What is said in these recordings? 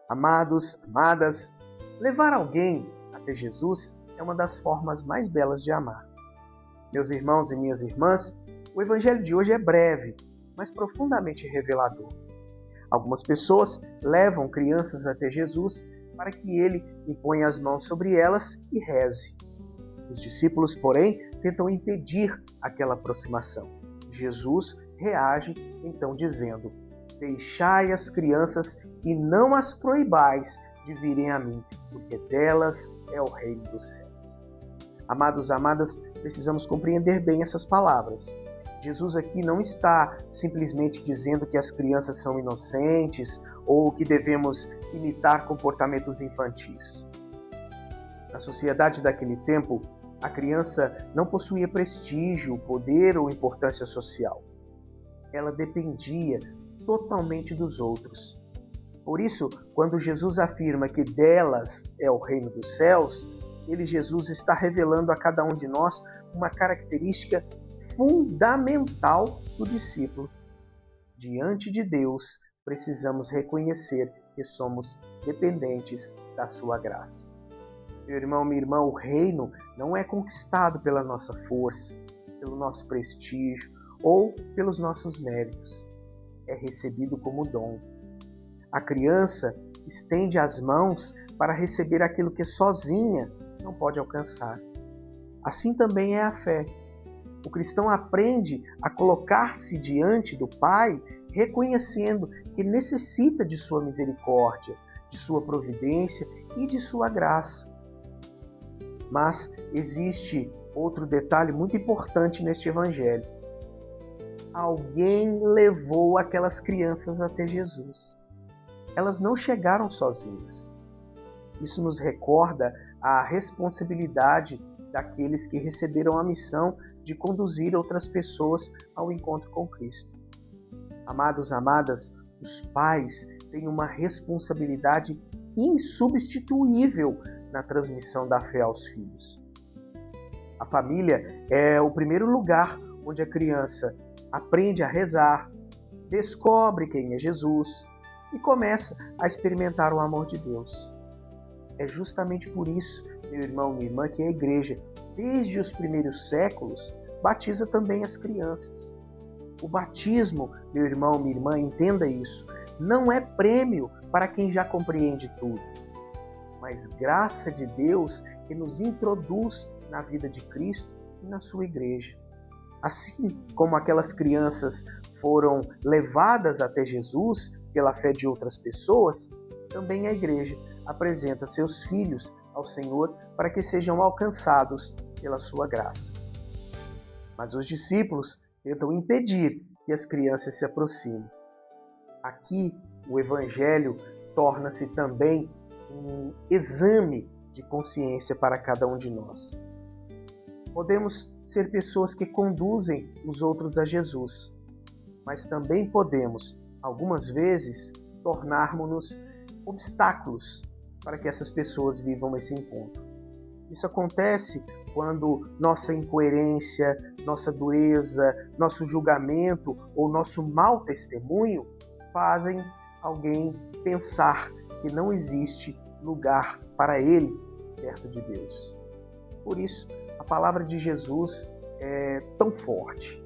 Amados, amadas, levar alguém até Jesus é uma das formas mais belas de amar. Meus irmãos e minhas irmãs, o Evangelho de hoje é breve, mas profundamente revelador. Algumas pessoas levam crianças até Jesus para que ele imponha as mãos sobre elas e reze. Os discípulos, porém, tentam impedir aquela aproximação. Jesus reage, então, dizendo: deixai as crianças e não as proibais de virem a mim, porque delas é o reino dos céus. Amados, amadas, precisamos compreender bem essas palavras. Jesus aqui não está simplesmente dizendo que as crianças são inocentes ou que devemos imitar comportamentos infantis. Na sociedade daquele tempo, a criança não possuía prestígio, poder ou importância social. Ela dependia totalmente dos outros. Por isso, quando Jesus afirma que delas é o reino dos céus, Jesus, está revelando a cada um de nós uma característica fundamental do discípulo. Diante de Deus, precisamos reconhecer que somos dependentes da sua graça. Meu irmão, minha irmã, o reino não é conquistado pela nossa força, pelo nosso prestígio ou pelos nossos méritos. É recebido como dom. A criança estende as mãos para receber aquilo que sozinha não pode alcançar. Assim também é a fé. O cristão aprende a colocar-se diante do Pai, reconhecendo que necessita de sua misericórdia, de sua providência e de sua graça. Mas existe outro detalhe muito importante neste evangelho. Alguém levou aquelas crianças até Jesus. Elas não chegaram sozinhas. Isso nos recorda a responsabilidade daqueles que receberam a missão de conduzir outras pessoas ao encontro com Cristo. Amados, amadas, os pais têm uma responsabilidade insubstituível na transmissão da fé aos filhos. A família é o primeiro lugar onde a criança aprende a rezar, descobre quem é Jesus e começa a experimentar o amor de Deus. É justamente por isso, meu irmão, minha irmã, que a igreja, desde os primeiros séculos, batiza também as crianças. O batismo, meu irmão, minha irmã, entenda isso, não é prêmio para quem já compreende tudo, mas graça de Deus que nos introduz na vida de Cristo e na sua igreja. Assim como aquelas crianças foram levadas até Jesus pela fé de outras pessoas, também a igreja apresenta seus filhos ao Senhor para que sejam alcançados pela sua graça. Mas os discípulos tentam impedir que as crianças se aproximem. Aqui, o Evangelho torna-se também um exame de consciência para cada um de nós. Podemos ser pessoas que conduzem os outros a Jesus, mas também podemos, algumas vezes, tornarmos-nos obstáculos para que essas pessoas vivam esse encontro. Isso acontece quando nossa incoerência, nossa dureza, nosso julgamento ou nosso mau testemunho fazem alguém pensar que não existe lugar para ele perto de Deus. Por isso, a palavra de Jesus é tão forte.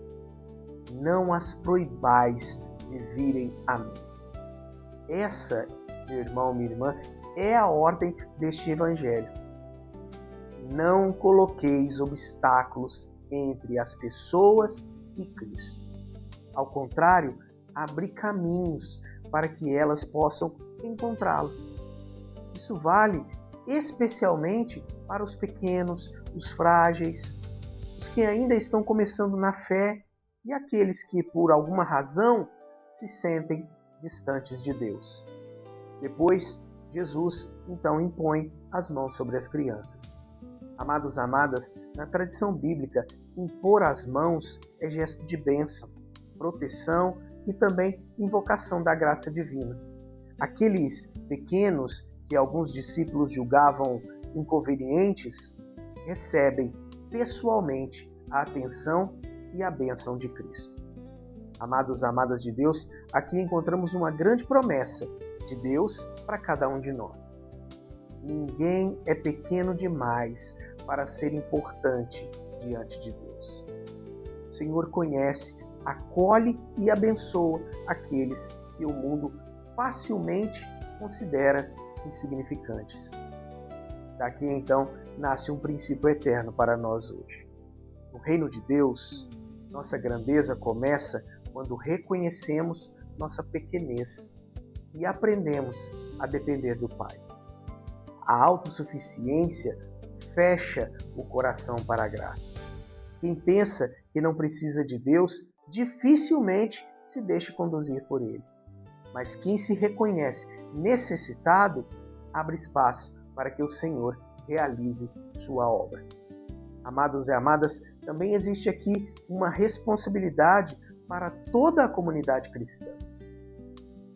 Não as proibais de virem a mim. Essa, meu irmão, minha irmã, é a ordem deste evangelho. Não coloqueis obstáculos entre as pessoas e Cristo. Ao contrário, abri caminhos para que elas possam encontrá-lo. Isso vale especialmente para os pequenos, os frágeis, os que ainda estão começando na fé e aqueles que, por alguma razão, se sentem distantes de Deus. Depois, Jesus, então, impõe as mãos sobre as crianças. Amados, amadas, na tradição bíblica, impor as mãos é gesto de bênção, proteção e também invocação da graça divina. Aqueles pequenos que alguns discípulos julgavam inconvenientes, recebem pessoalmente a atenção e a bênção de Cristo. Amados, amadas de Deus, aqui encontramos uma grande promessa de Deus para cada um de nós. Ninguém é pequeno demais para ser importante diante de Deus. O Senhor conhece, acolhe e abençoa aqueles que o mundo facilmente considera insignificantes. Daqui então nasce um princípio eterno para nós hoje. No reino de Deus, nossa grandeza começa quando reconhecemos nossa pequenez e aprendemos a depender do Pai. A autossuficiência fecha o coração para a graça. Quem pensa que não precisa de Deus dificilmente se deixa conduzir por Ele. Mas quem se reconhece necessitado abre espaço para que o Senhor realize sua obra. Amados e amadas, também existe aqui uma responsabilidade para toda a comunidade cristã.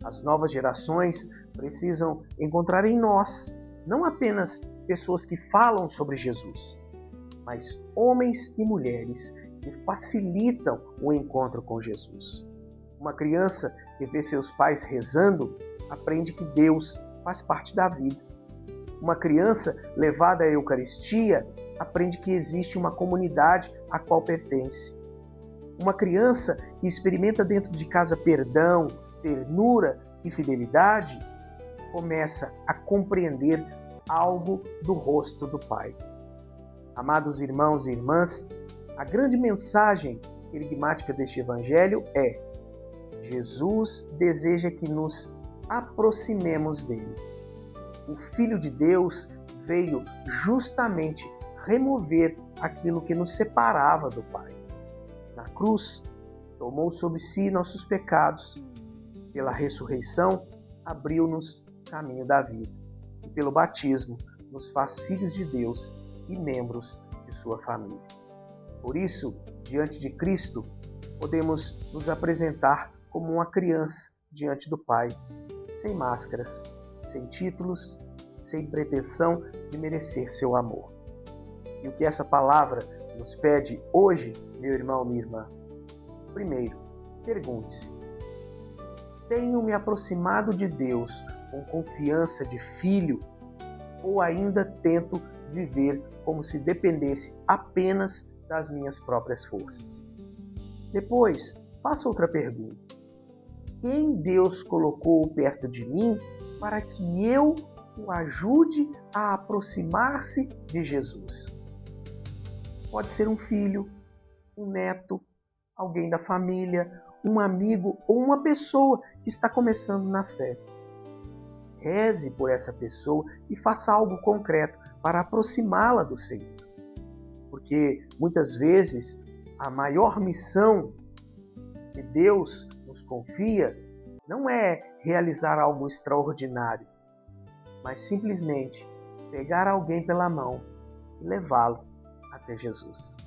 As novas gerações precisam encontrar em nós não apenas pessoas que falam sobre Jesus, mas homens e mulheres que facilitam o encontro com Jesus. Uma criança que vê seus pais rezando aprende que Deus faz parte da vida. Uma criança levada à Eucaristia aprende que existe uma comunidade à qual pertence. Uma criança que experimenta dentro de casa perdão, ternura e fidelidade começa a compreender algo do rosto do Pai. Amados irmãos e irmãs, a grande mensagem enigmática deste Evangelho é: Jesus deseja que nos aproximemos dele. O Filho de Deus veio justamente remover aquilo que nos separava do Pai. Na cruz, tomou sobre si nossos pecados. Pela ressurreição, abriu-nos o caminho da vida. E pelo batismo, nos faz filhos de Deus e membros de sua família. Por isso, diante de Cristo, podemos nos apresentar como uma criança diante do Pai, sem máscaras, sem títulos, sem pretensão de merecer seu amor. E o que essa palavra nos pede hoje, meu irmão, minha irmã? Primeiro, pergunte-se: tenho me aproximado de Deus com confiança de filho ou ainda tento viver como se dependesse apenas das minhas próprias forças? Depois, faça outra pergunta: quem Deus colocou perto de mim para que eu o ajude a aproximar-se de Jesus? Pode ser um filho, um neto, alguém da família, um amigo ou uma pessoa que está começando na fé. Reze por essa pessoa e faça algo concreto para aproximá-la do Senhor. Porque muitas vezes a maior missão que Deus nos confia não é realizar algo extraordinário, mas simplesmente pegar alguém pela mão e levá-lo até Jesus.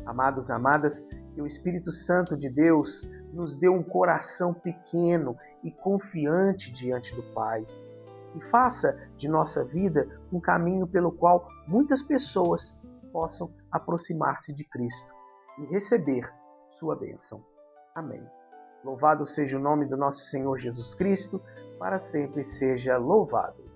Amados, amadas, que o Espírito Santo de Deus nos dê um coração pequeno e confiante diante do Pai. E faça de nossa vida um caminho pelo qual muitas pessoas possam aproximar-se de Cristo e receber sua bênção. Amém. Louvado seja o nome do nosso Senhor Jesus Cristo, para sempre seja louvado.